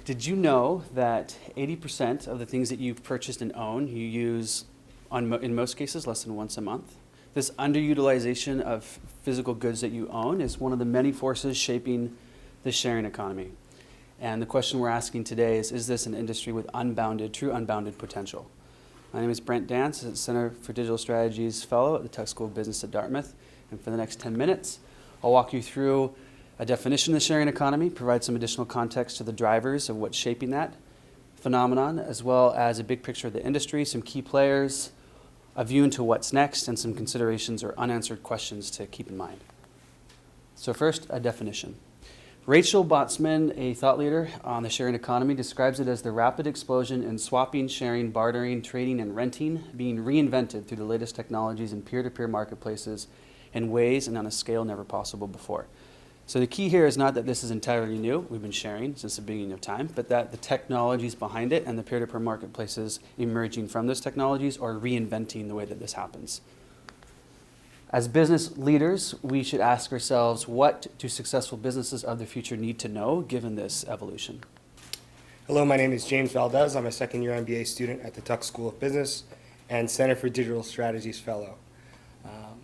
Did you know that 80% of the things that you've purchased and own you use in most cases less than once a month? This underutilization of physical goods that you own is one of the many forces shaping the sharing economy. And the question we're asking today is this an industry with true unbounded potential? My name is Brent Dance, Center for Digital Strategies Fellow at the Tuck School of Business at Dartmouth. And for the next 10 minutes, I'll walk you through a definition of the sharing economy, provide some additional context to the drivers of what's shaping that phenomenon, as well as a big picture of the industry, some key players, a view into what's next, and some considerations or unanswered questions to keep in mind. So first, a definition. Rachel Botsman, a thought leader on the sharing economy, describes it as the rapid explosion in swapping, sharing, bartering, trading, and renting being reinvented through the latest technologies in peer-to-peer marketplaces in ways and on a scale never possible before. So the key here is not that this is entirely new, we've been sharing since the beginning of time, but that the technologies behind it and the peer-to-peer marketplaces emerging from those technologies are reinventing the way that this happens. As business leaders, we should ask ourselves, what do successful businesses of the future need to know given this evolution? Hello, my name is James Valdez. I'm a second-year MBA student at the Tuck School of Business and Center for Digital Strategies Fellow.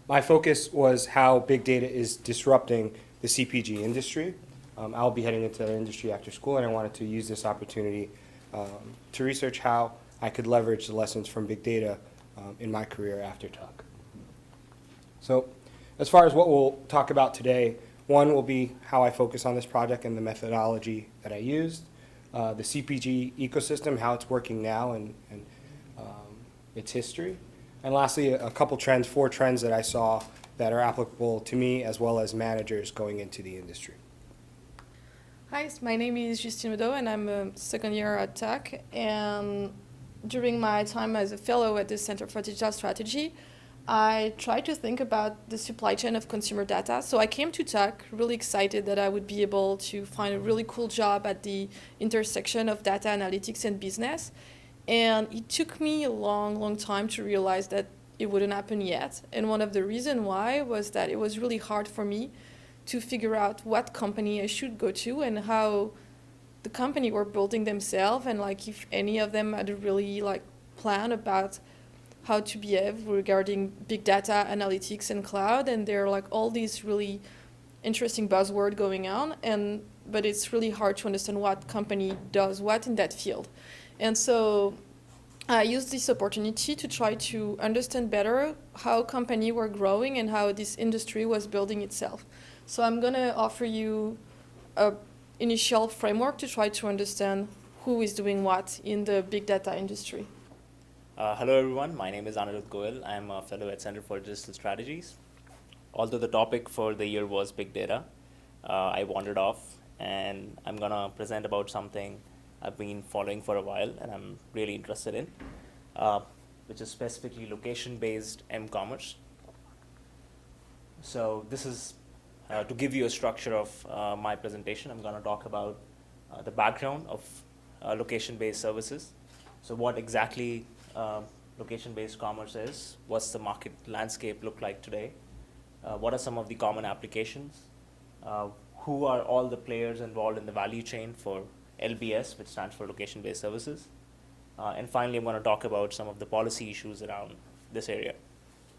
My focus was how big data is disrupting the CPG industry. I'll be heading into the industry after school, and I wanted to use this opportunity to research how I could leverage the lessons from big data in my career after Tuck. So as far as what we'll talk about today, one will be how I focus on this project and the methodology that I used, the CPG ecosystem, how it's working now and its history, and lastly, a couple trends, 4 trends that I saw that are applicable to me as well as managers going into the industry. Hi, my name is Justine Meadow, and I'm a second year at Tuck. And during my time as a fellow at the Center for Digital Strategy, I tried to think about the supply chain of consumer data. So I came to Tuck really excited that I would be able to find a really cool job at the intersection of data analytics and business. And it took me a long time to realize that it wouldn't happen yet. And one of the reasons why was that it was really hard for me to figure out what company I should go to and how the company were building themselves, and like if any of them had a really plan about how to behave regarding big data analytics and cloud. And there are all these really interesting buzzwords going on, but it's really hard to understand what company does what in that field. And so I used this opportunity to try to understand better how companies were growing and how this industry was building itself. So I'm going to offer you an initial framework to try to understand who is doing what in the big data industry. Hello everyone, my name is Anirudh Goyal. I'm a fellow at Center for Digital Strategies. Although the topic for the year was big data, I wandered off and I'm going to present about something I've been following for a while and I'm really interested in, which is specifically location-based m-commerce. So this is to give you a structure of my presentation. I'm going to talk about the background of location-based services. So what exactly location-based commerce is, what's the market landscape look like today, what are some of the common applications, who are all the players involved in the value chain for LBS, which stands for location-based services. And finally, I'm going to talk about some of the policy issues around this area.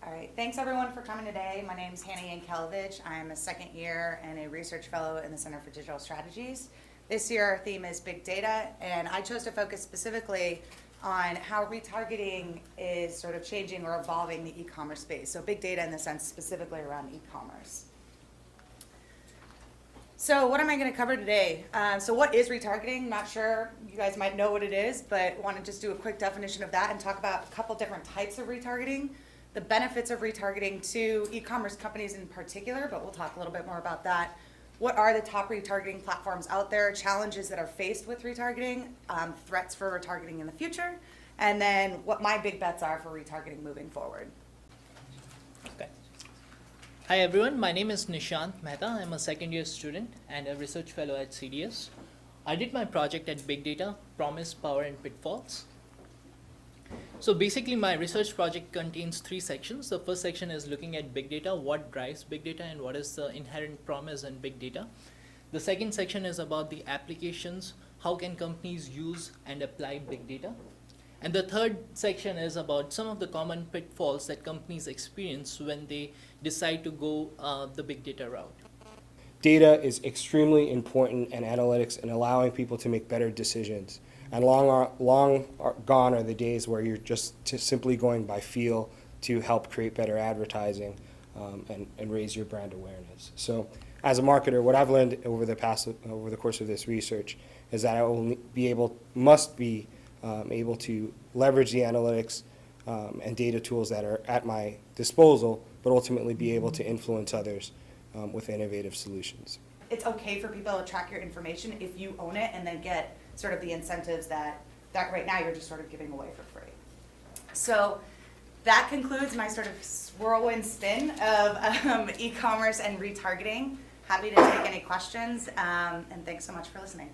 All right, thanks everyone for coming today. My name is Hannah Yankelevich. I'm a second year and a research fellow in the Center for Digital Strategies. This year our theme is big data, and I chose to focus specifically on how retargeting is sort of changing or evolving the e-commerce space. So big data in the sense specifically around e-commerce. So what am I going to cover today? So what is retargeting? Not sure. You guys might know what it is, but want to just do a quick definition of that and talk about a couple different types of retargeting, the benefits of retargeting to e-commerce companies in particular, but we'll talk a little bit more about that. What are the top retargeting platforms out there, challenges that are faced with retargeting, threats for retargeting in the future, and then what my big bets are for retargeting moving forward. Okay. Hi everyone, my name is Nishant Mehta. I'm a second year student and a research fellow at CDS. I did my project at Big Data, Promise, Power and Pitfalls. So basically my research project contains 3 sections. The first section is looking at big data, what drives big data and what is the inherent promise in big data. The second section is about the applications, how can companies use and apply big data. And the third section is about some of the common pitfalls that companies experience when they decide to go the big data route. Data is extremely important in analytics and allowing people to make better decisions. And long gone are the days where you're just simply going by feel to help create better advertising and raise your brand awareness. So as a marketer, what I've learned over the course of this research is that I must be able to leverage the analytics and data tools that are at my disposal, but ultimately be able to influence others with innovative solutions. It's okay for people to track your information if you own it and then get sort of the incentives that right now you're just sort of giving away for free. So that concludes my sort of whirlwind spin of e-commerce and retargeting. Happy to take any questions, and thanks so much for listening.